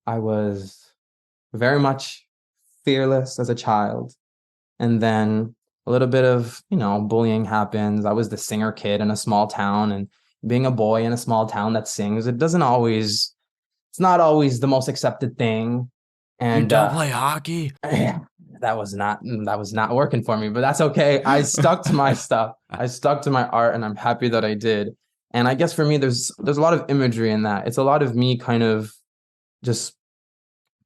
I was very much fearless as a child. And then a little bit of, bullying happens. I was the singer kid in a small town, and being a boy in a small town that sings, it's not always the most accepted thing. You And don't play hockey? yeah, that was not working for me, but that's okay. I stuck to my stuff. I stuck to my art, and I'm happy that I did. And I guess for me, there's a lot of imagery in that. It's a lot of me kind of just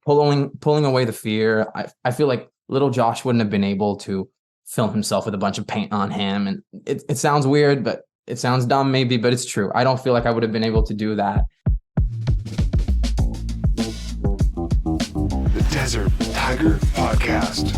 pulling away the fear. I feel like little Josh wouldn't have been able to film himself with a bunch of paint on him. And it sounds weird, but it sounds dumb maybe, but it's true. I don't feel like I would have been able to do that. The Desert Tiger Podcast.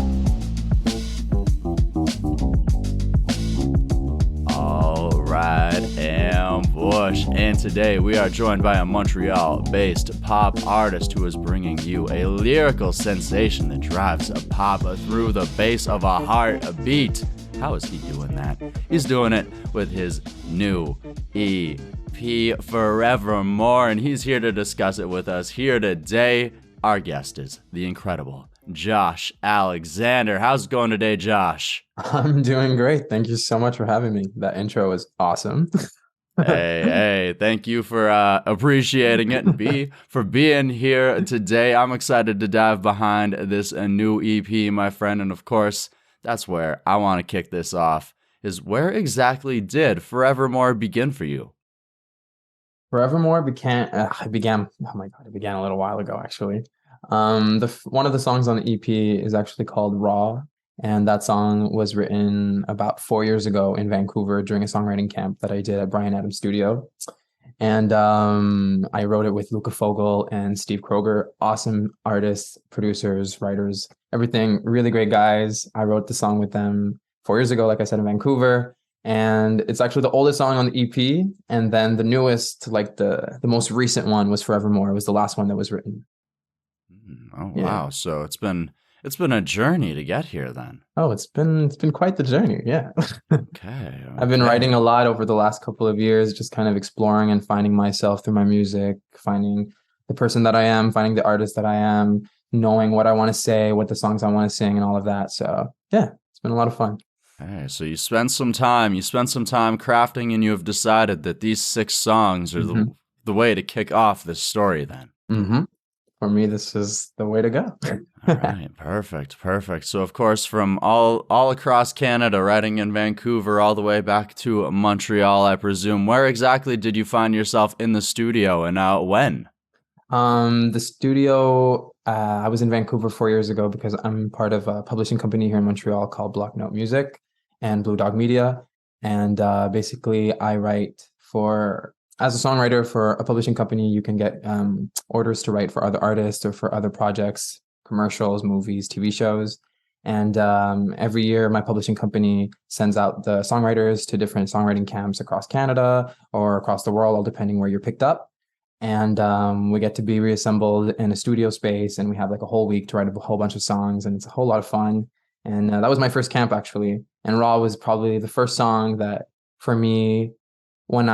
All right, and Voix. And today we are joined by a Montreal-based pop artist who is bringing you a lyrical sensation that drives a pop through the bass of a heartbeat. How is he doing that? He's doing it with his new EP, Forevermore, and he's here to discuss it with us here today. Our guest is the incredible Josh Alexander. How's it going today, Josh? I'm doing great. Thank you so much for having me. That intro was awesome. Hey, thank you for appreciating it and for being here today. I'm excited to dive behind this new EP, my friend. And of course, that's where I want to kick this off, is where exactly did Forevermore begin for you? Forevermore oh my God, it began a little while ago, actually. One of the songs on the EP is actually called Raw, and that song was written about 4 years ago in Vancouver during a songwriting camp that I did at Brian Adams' studio. And I wrote it with Luca Fogel and Steve Kroger, awesome artists, producers, writers, everything, really great guys. I wrote the song with them 4 years ago, like I said, in Vancouver. And it's actually the oldest song on the EP. And then the newest, like the most recent one, was Forevermore. It was the last one that was written. Oh, Yeah. wow. So it's been a journey to get here then. Oh, it's been quite the journey. Yeah. Okay. I've been writing a lot over the last couple of years, just kind of exploring and finding myself through my music, finding the person that I am, finding the artist that I am, knowing what I want to say, what the songs I want to sing, and all of that. So yeah, it's been a lot of fun. Okay, so you spent some time crafting, and you have decided that these 6 songs are Mm-hmm. the way to kick off this story then. Mm-hmm. For me, this is the way to go. All right, perfect. So, of course, from all across Canada, writing in Vancouver, all the way back to Montreal, I presume. Where exactly did you find yourself in the studio, and when? The studio, I was in Vancouver 4 years ago because I'm part of a publishing company here in Montreal called Block Note Music and Blue Dog Media. And basically, I write as a songwriter for a publishing company. You can get orders to write for other artists or for other projects, commercials, movies, TV shows. And every year, my publishing company sends out the songwriters to different songwriting camps across Canada or across the world, all depending where you're picked up. And we get to be reassembled in a studio space, and we have like a whole week to write a whole bunch of songs, and it's a whole lot of fun. And that was my first camp, actually. And Raw was probably the first song that, for me, when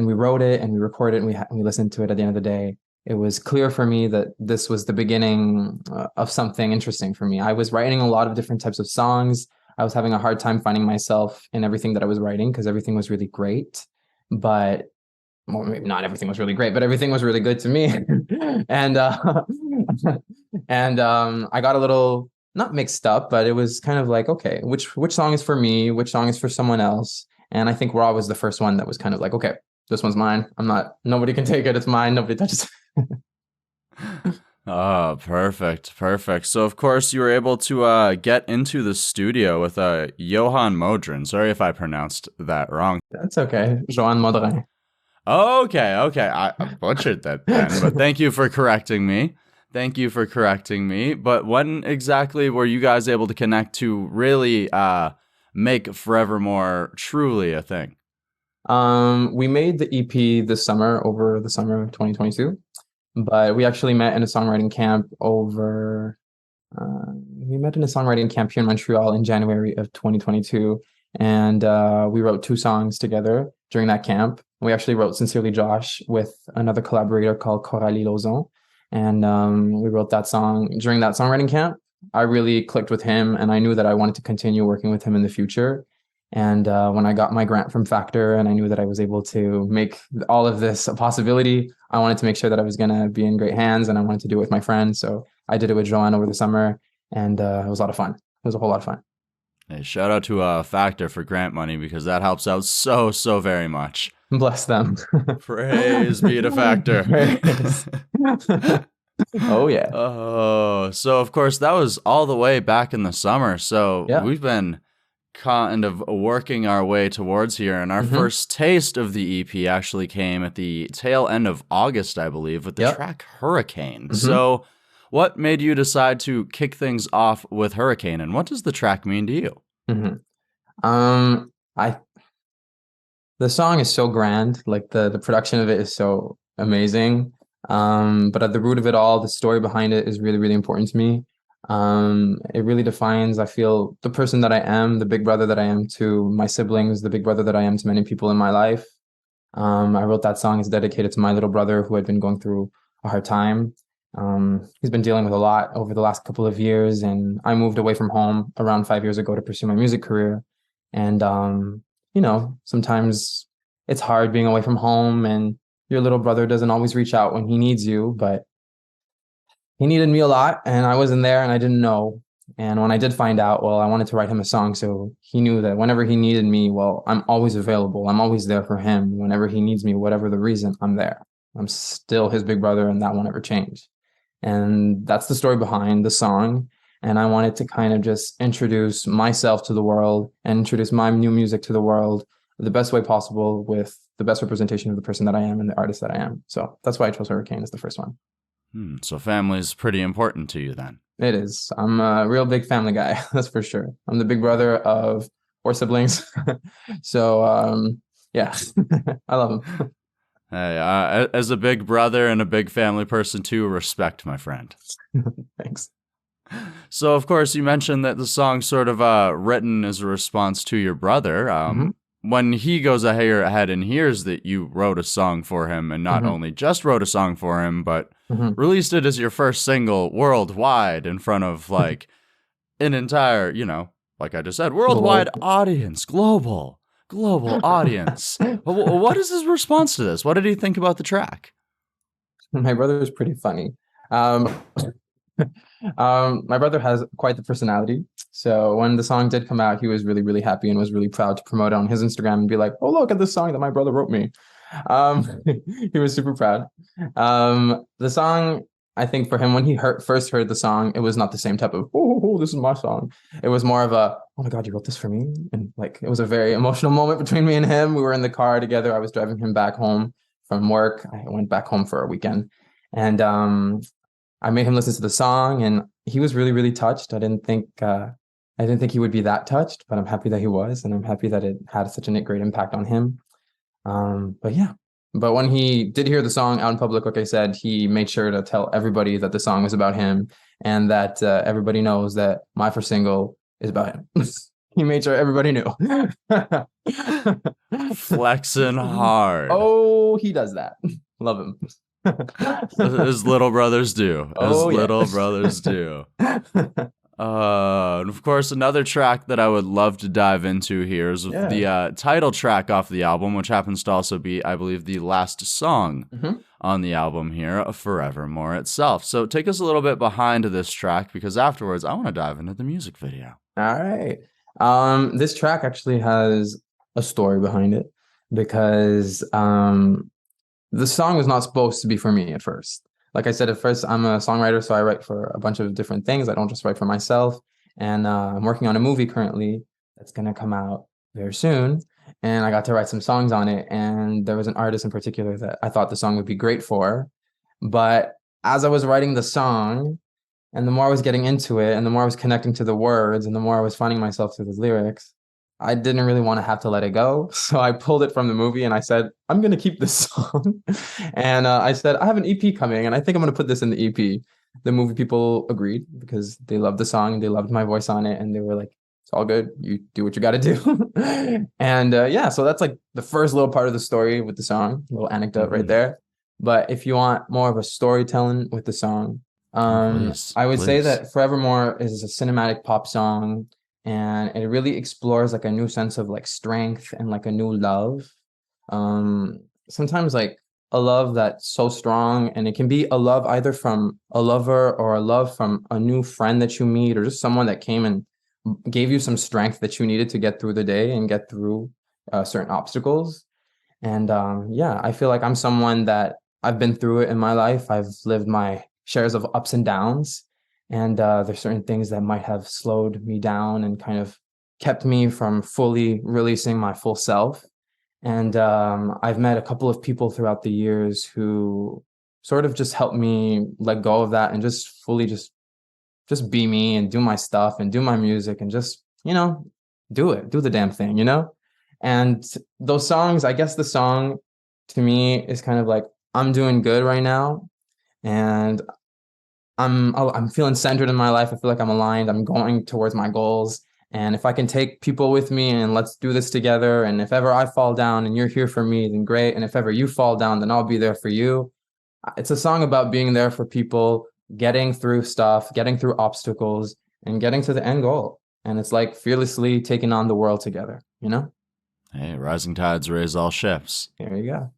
we wrote it and we recorded it and we listened to it at the end of the day, it was clear for me that this was the beginning of something interesting for me. I was writing a lot of different types of songs. I was having a hard time finding myself in everything that I was writing because everything was really great, but well, maybe not everything was really great, but everything was really good to me. and I got a little not mixed up, but it was kind of like, okay, which song is for me, which song is for someone else? And I think Raw was the first one that was kind of like, okay, this one's mine. Nobody can take it. It's mine. Nobody touches it. Oh, perfect. So, of course, you were able to get into the studio with Johan Modrin. Sorry if I pronounced that wrong. That's okay. Johan Modrin. Okay. I butchered that then, but thank you for correcting me. But when exactly were you guys able to connect to really make Forevermore truly a thing? We made the EP over the summer of 2022, but we actually met in a songwriting camp here in Montreal in January of 2022. And we wrote 2 songs together during that camp. We actually wrote Sincerely Josh with another collaborator called Coralie Lauzon. And we wrote that song during that songwriting camp. I really clicked with him, and I knew that I wanted to continue working with him in the future. And when I got my grant from Factor and I knew that I was able to make all of this a possibility, I wanted to make sure that I was going to be in great hands, and I wanted to do it with my friends. So I did it with Joanne over the summer, and it was a lot of fun. It was a whole lot of fun. Hey, shout out to Factor for grant money, because that helps out so very much. Bless them. Praise be to Factor. Praise. Oh, yeah. Oh, so of course that was all the way back in the summer. So Yeah. we've been kind of working our way towards here, and our first taste of the EP actually came at the tail end of August, I believe, with the track Hurricane. So what made you decide to kick things off with Hurricane, and what does the track mean to you? The song is so grand, like the production of it is so amazing. But at the root of it all, the story behind it is really important to me. It really defines, I feel, the person that I am, the big brother that I am to my siblings, the big brother that I am to many people in my life. I wrote that song. It's dedicated to my little brother who had been going through a hard time. He's been dealing with a lot over the last couple of years, and I moved away from home around 5 years ago to pursue my music career. And, sometimes it's hard being away from home, and your little brother doesn't always reach out when he needs you, but he needed me a lot, and I wasn't there, and I didn't know. And when I did find out, well, I wanted to write him a song so he knew that whenever he needed me, well, I'm always available. I'm always there for him. Whenever he needs me, whatever the reason, I'm there. I'm still his big brother, and that won't ever change. And that's the story behind the song. And I wanted to kind of just introduce myself to the world and introduce my new music to the world the best way possible, with the best representation of the person that I am and the artist that I am. So that's why I chose Hurricane as the first one. So family is pretty important to you then. It is. I'm a real big family guy, that's for sure. I'm the big brother of 4 siblings. So, yeah, I love them. Hey, as a big brother and a big family person too, respect, my friend. Thanks. So, of course, you mentioned that the song's sort of written as a response to your brother. When he goes ahead and hears that you wrote a song for him, and not only just wrote a song for him, but released it as your first single worldwide in front of like an entire, like I just said, worldwide audience, global audience. What is his response to this? What did he think about the track? My brother is pretty funny. My brother has quite the personality. So when the song did come out, he was really happy and was really proud to promote it on his Instagram and be like, "Oh, look at this song that my brother wrote me." He was super proud. The song, I think for him, when he first heard the song, it was not the same type of, "Oh, this is my song." It was more of a, "Oh my God, you wrote this for me?" And like, it was a very emotional moment between me and him. We were in the car together. I was driving him back home from work. I went back home for a weekend, and I made him listen to the song, and he was really touched. I didn't think he would be that touched, but I'm happy that he was, and I'm happy that it had such a great impact on him. But when he did hear the song out in public, like I said, he made sure to tell everybody that the song was about him, and that everybody knows that my first single is about him. He made sure everybody knew. Flexing hard. Oh, he does that. Love him. As little brothers do. Little brothers do. And of course, another track that I would love to dive into here is the title track off the album, which happens to also be, I believe, the last song on the album here, Forevermore itself. So take us a little bit behind this track, because afterwards I want to dive into the music video. All right. This track actually has a story behind it, because the song was not supposed to be for me at first. Like I said, at first, I'm a songwriter, so I write for a bunch of different things. I don't just write for myself. And I'm working on a movie currently that's going to come out very soon. And I got to write some songs on it. And there was an artist in particular that I thought the song would be great for. But as I was writing the song, and the more I was getting into it, and the more I was connecting to the words, and the more I was finding myself through the lyrics, I didn't really want to have to let it go. So I pulled it from the movie and I said, I'm going to keep this song. And I said, I have an EP coming and I think I'm going to put this in the EP. The movie people agreed because they loved the song and they loved my voice on it. And they were like, it's all good. You do what you got to do. And so that's like the first little part of the story with the song, little anecdote right there. But if you want more of a storytelling with the song, Oh, please, I would say please. that Forevermore is a cinematic pop song, and it really explores like a new sense of like strength and like a new love. Sometimes like a love that's so strong, and it can be a love either from a lover or a love from a new friend that you meet, or just someone that came and gave you some strength that you needed to get through the day and get through certain obstacles. And yeah, I feel like I'm someone that I've been through it in my life. I've lived my shares of ups and downs. And there's certain things that might have slowed me down and kind of kept me from fully releasing my full self. And I've met a couple of people throughout the years who sort of just helped me let go of that and just fully just be me and do my stuff and do my music and just, do the damn thing, And those songs, I guess the song to me is kind of like, I'm doing good right now, and I'm feeling centered in my life. I feel like I'm aligned. I'm going towards my goals. And if I can take people with me and let's do this together. And if ever I fall down and you're here for me, then great. And if ever you fall down, then I'll be there for you. It's a song about being there for people, getting through stuff, getting through obstacles, and getting to the end goal. And it's like fearlessly taking on the world together, Hey, rising tides raise all ships. There you go.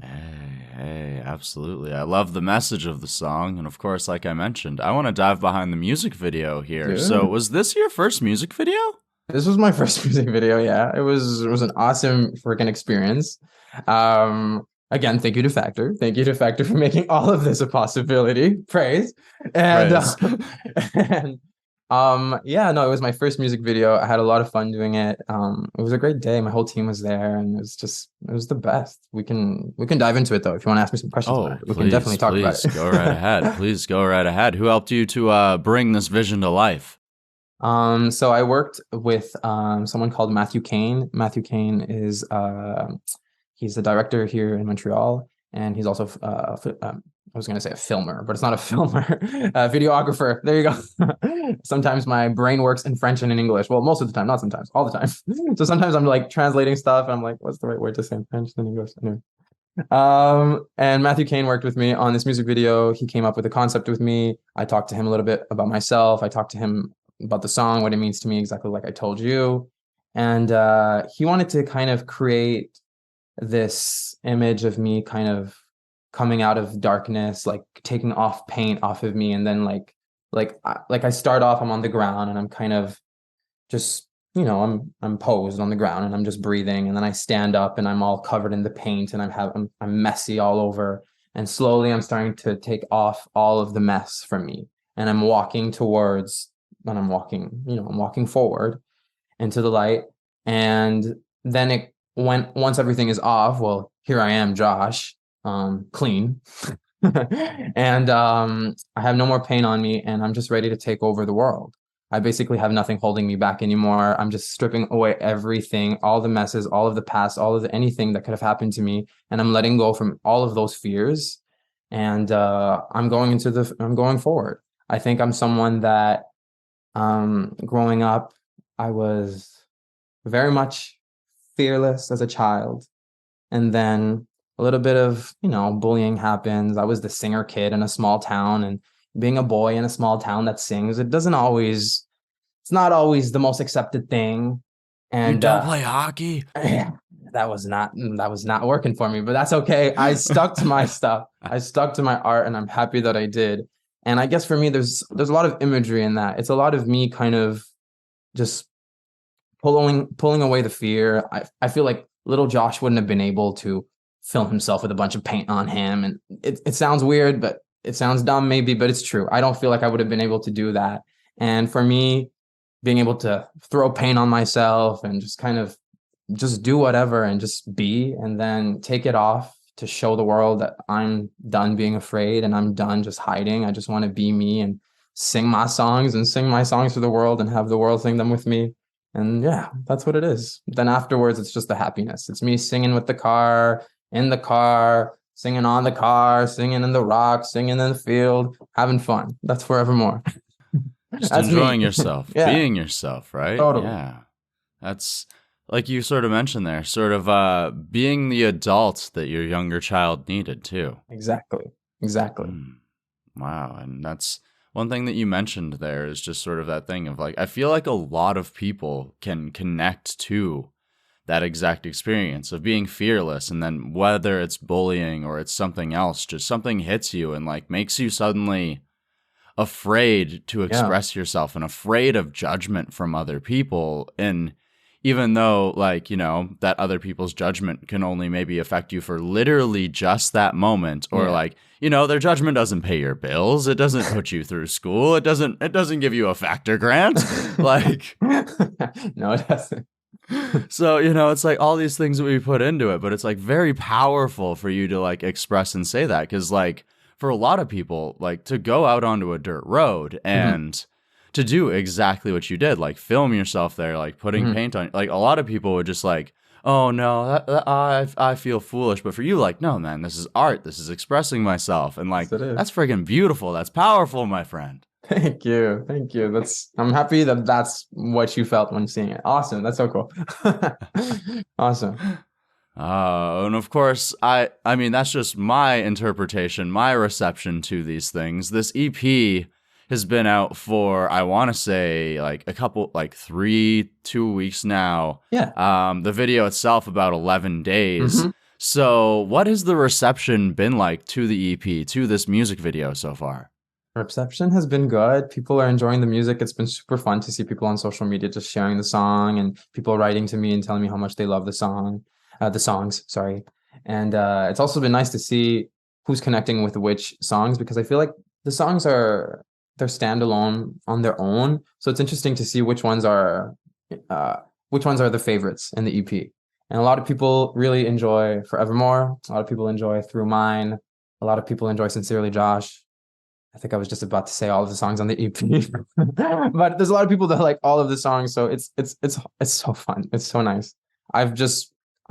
Hey, absolutely. I love the message of the song. And of course, like I mentioned, I want to dive behind the music video here. Dude. So was this your first music video? This was my first music video. Yeah, it was an awesome freaking experience. Again, thank you to Factor. Thank you to Factor for making all of this a possibility. Praise. And Praise. yeah, no, it was my first music video. I had a lot of fun doing it. It was a great day. My whole team was there, and it was the best. We can dive into it though. If you want to ask me some questions about it, we can definitely talk about it. Go right ahead. Please go right ahead. Who helped you to bring this vision to life? So I worked with someone called Matthew Kane. Matthew Kane is he's the director here in Montreal, and he's also I was going to say a filmer, but it's not a filmer, a videographer. There you go. Sometimes my brain works in French and in English. Well, most of the time, not sometimes, all the time. So sometimes I'm like translating stuff, and I'm like, what's the right word to say in French and English? Anyway. And Matthew Kane worked with me on this music video. He came up with a concept with me. I talked to him a little bit about myself. I talked to him about the song, what it means to me, exactly like I told you. And he wanted to kind of create this image of me kind of coming out of darkness, like taking off paint off of me. And then like I start off, I'm on the ground and I'm kind of just, I'm posed on the ground and I'm just breathing. And then I stand up and I'm all covered in the paint and I'm messy all over. And slowly I'm starting to take off all of the mess from me. And I'm walking I'm walking forward into the light. And then once everything is off, well, here I am, Josh, clean. And I have no more pain on me, and I'm just ready to take over the world. I basically have nothing holding me back anymore. I'm just stripping away everything, all the messes, all of the past, anything that could have happened to me, and I'm letting go from all of those fears. And I'm going forward. I think I'm someone that growing up, I was very much fearless as a child. And then a little bit of, bullying happens. I was the singer kid in a small town, and being a boy in a small town that sings, it's not always the most accepted thing. And you don't play hockey? That was not working for me, but that's okay. I stuck to my stuff. I stuck to my art, and I'm happy that I did. And I guess for me, there's a lot of imagery in that. It's a lot of me kind of just pulling away the fear. I feel like little Josh wouldn't have been able to film himself with a bunch of paint on him. And it sounds weird, but it sounds dumb maybe, but it's true. I don't feel like I would have been able to do that. And for me, being able to throw paint on myself and just kind of just do whatever and just be, and then take it off to show the world that I'm done being afraid and I'm done just hiding. I just want to be me and sing my songs to the world and have the world sing them with me. And yeah, that's what it is. Then afterwards, it's just the happiness. It's me singing with the car, in the car, singing on the car, singing in the rock, singing in the field, having fun. That's Forevermore. Just enjoying yourself, Yeah. being yourself, right? Totally. Yeah. That's like you sort of mentioned there, sort of being the adult that your younger child needed too. Exactly. Exactly. Mm, wow. And that's one thing that you mentioned there is just sort of that thing of like, I feel like a lot of people can connect to that exact experience of being fearless. And then whether it's bullying or it's something else, just something hits you and like makes you suddenly afraid to Yeah. express yourself and afraid of judgment from other people. And even though, like, you know, that other people's judgment can only maybe affect you for literally just that moment, or Yeah. like, you know, their judgment doesn't pay your bills, it doesn't put you through school, it doesn't give you a factor grant. Like, No, it doesn't. so, you know, it's like all these things that we put into it, but it's like very powerful for you to like express and say that. Because, like, for a lot of people, like to go out onto a dirt road Hmm. and to do exactly what you did, like film yourself there, like putting Hmm. paint on, like a lot of people would just like, oh no, I feel foolish. But for you, like, no, man, this is art. This is expressing myself. And like, Yes, it is. that's friggin' beautiful. That's powerful, my friend. Thank you. Thank you. I'm happy that that's what you felt when seeing it. Awesome. That's so cool. Awesome. And of course, I mean, that's just my interpretation, my reception to these things. This EP has been out for, I want to say, like a couple, like 2 weeks now. Yeah. The video itself about 11 days. Hmm. So, what has the reception been like to the EP, to this music video so far? Reception has been good. People are enjoying the music. It's been super fun to see people on social media just sharing the song and people writing to me and telling me how much they love the songs, sorry. And it's also been nice to see who's connecting with which songs because I feel like the songs they're standalone on their own. So it's interesting to see uh, which ones are the favorites in the EP. And a lot of people really enjoy Forevermore. A lot of people enjoy Through Mine. A lot of people enjoy Sincerely Josh. I think I was just about to say all of the songs on the EP, but there's a lot of people that like all of the songs, so it's so fun. It's so nice. I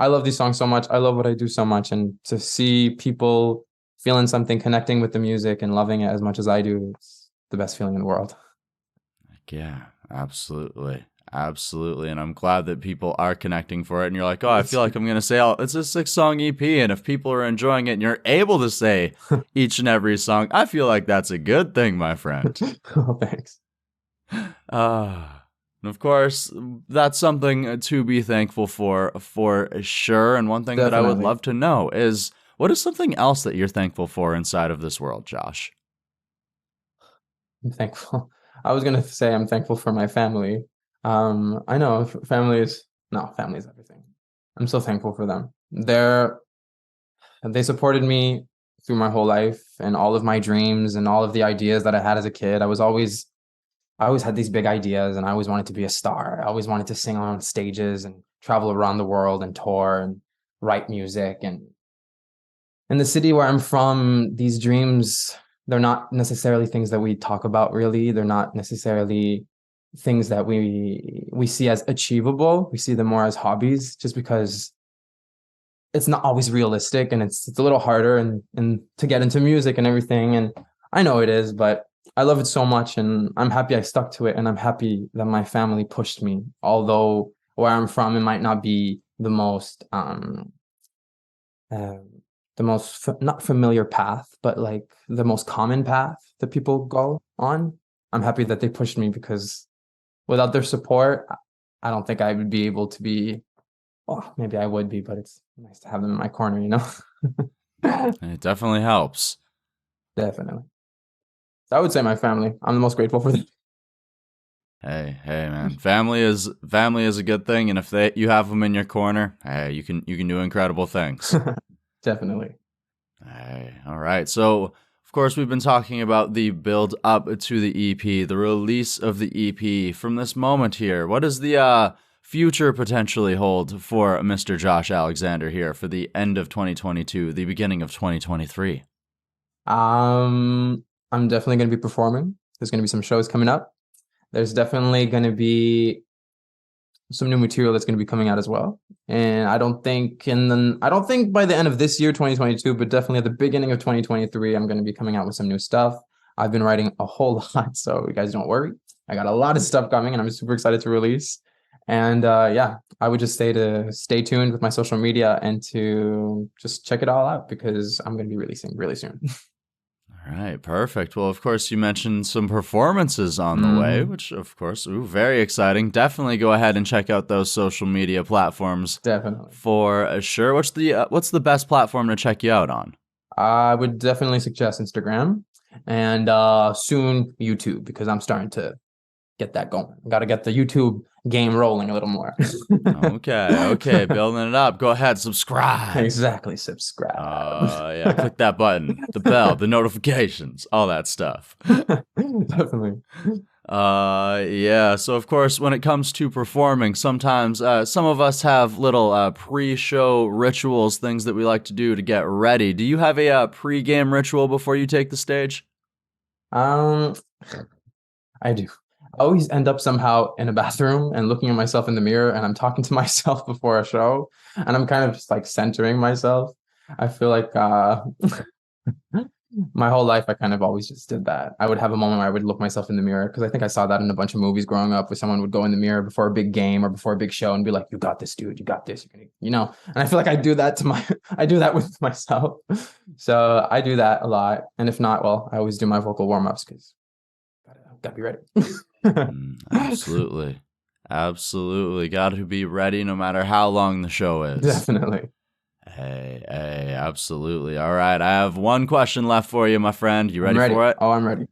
love these songs so much. I love what I do so much, and to see people feeling something, connecting with the music, and loving it as much as I do, it's the best feeling in the world. Yeah, absolutely. Absolutely. And I'm glad that people are connecting for it. And you're like, oh, I It's feel like I'm going to say, oh, it's a 6 song EP. And if people are enjoying it and you're able to say each and every song, I feel like that's a good thing, my friend. Oh, thanks. And of course, that's something to be thankful for sure. And one thing that I would Definitely. love to know is what is something else that you're thankful for inside of this world, Josh? I'm thankful. I was gonna say I'm thankful for my family. I know family is everything. I'm so thankful for them. They supported me through my whole life and all of my dreams and all of the ideas that I had as a kid. I always had these big ideas and I always wanted to be a star. I always wanted to sing on stages and travel around the world and tour and write music. And in the city where I'm from, these dreams, they're not necessarily things that we talk about really. They're not necessarily things that we see as achievable. We see them more as hobbies just because it's not always realistic and it's a little harder and to get into music and everything. And I know it is, but I love it so much and I'm happy I stuck to it and I'm happy that my family pushed me. Although where I'm from, it might not be uh, not familiar path, but like the most common path that people go on. I'm happy that they pushed me because without their support, I don't think I would be able to be. Well, maybe I would be, but it's nice to have them in my corner, you know? It definitely helps. Definitely. I would say my family. I'm the most grateful for them. Hey, man. Family is a good thing, and if you have them in your corner, hey, you can do incredible things. Definitely. Hey, all right. So, of course, we've been talking about the build up to the EP, the release of the EP. From this moment here, what does the future potentially hold for Mr. Josh Alexander here for the end of 2022, the beginning of 2023? I'm definitely going to be performing. There's going to be some shows coming up. There's definitely going to be some new material that's going to be coming out as well. And I don't think by the end of this year, 2022, but definitely at the beginning of 2023, I'm going to be coming out with some new stuff. I've been writing a whole lot, so you guys don't worry. I got a lot of stuff coming and I'm super excited to release. And yeah, I would just say to stay tuned with my social media and to just check it all out because I'm going to be releasing really soon. All right, perfect. Well, of course, you mentioned some performances on the way, which, of course, very exciting. Definitely go ahead and check out those social media platforms. Definitely. For sure. What's the best platform to check you out on? I would definitely suggest Instagram and soon YouTube because I'm starting to get that going. Got to get the YouTube game rolling a little more. Okay, building it up. Go ahead, subscribe. Exactly, subscribe. Yeah, click that button, the bell, the notifications, all that stuff. Definitely. Yeah. So of course, when it comes to performing, sometimes some of us have little pre-show rituals, things that we like to do to get ready. Do you have a pre-game ritual before you take the stage? I do. I always end up somehow in a bathroom and looking at myself in the mirror, and I'm talking to myself before a show, and I'm kind of just like centering myself. I feel like my whole life I kind of always just did that. I would have a moment where I would look myself in the mirror because I think I saw that in a bunch of movies growing up, where someone would go in the mirror before a big game or before a big show and be like, "You got this, dude. You got this. You're gonna, you know." And I feel like I do that I do that with myself. So I do that a lot. And if not, well, I always do my vocal warm-ups because gotta be ready. Absolutely. Absolutely. Got to be ready no matter how long the show is. Definitely. Hey, absolutely. All right. I have one question left for you, my friend. You ready for it? Oh, I'm ready.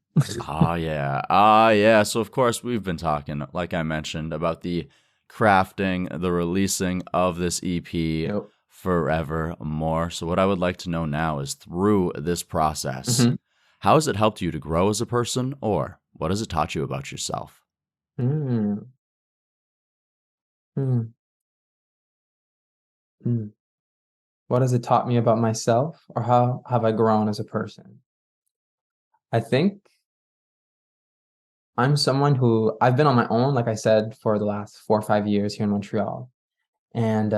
Oh, yeah. So, of course, we've been talking, like I mentioned, about the crafting, the releasing of this EP, Forevermore. So what I would like to know now is, through this process, how has it helped you to grow as a person, or what has it taught you about yourself? What has it taught me about myself, or how have I grown as a person? I think I'm someone who I've been on my own, like I said, for the last 4 or 5 years here in Montreal. And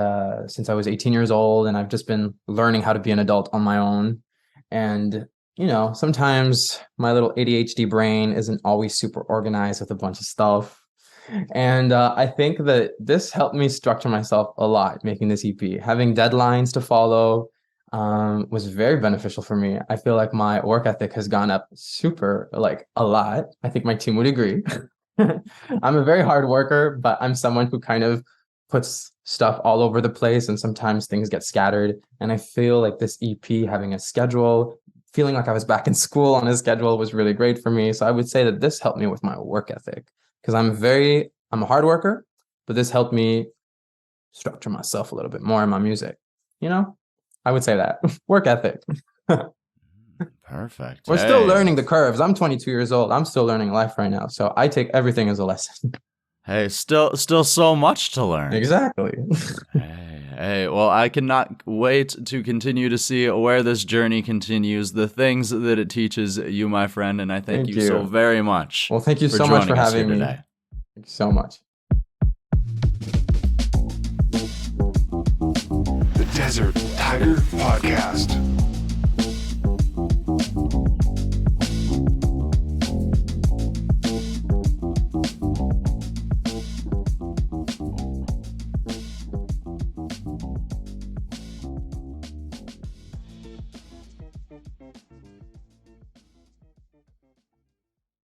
since I was 18 years old, and I've just been learning how to be an adult on my own. And, you know, sometimes my little ADHD brain isn't always super organized with a bunch of stuff. And I think that this helped me structure myself a lot, making this EP. Having deadlines to follow was very beneficial for me. I feel like my work ethic has gone up super, like a lot. I think my team would agree. I'm a very hard worker, but I'm someone who kind of puts stuff all over the place, and sometimes things get scattered. And I feel like this EP, having a schedule, feeling like I was back in school on a schedule, was really great for me. So I would say that this helped me with my work ethic, because I'm a hard worker, but this helped me structure myself a little bit more in my music. You know, I would say that work ethic. Perfect. We're still learning the curves. I'm 22 years old. I'm still learning life right now. So I take everything as a lesson. Hey, still so much to learn. Exactly. Hey, well, I cannot wait to continue to see where this journey continues, the things that it teaches you, my friend, and I thank you so very much. Well, thank you so much for having me. Thank you so much. The Desert Tiger Podcast.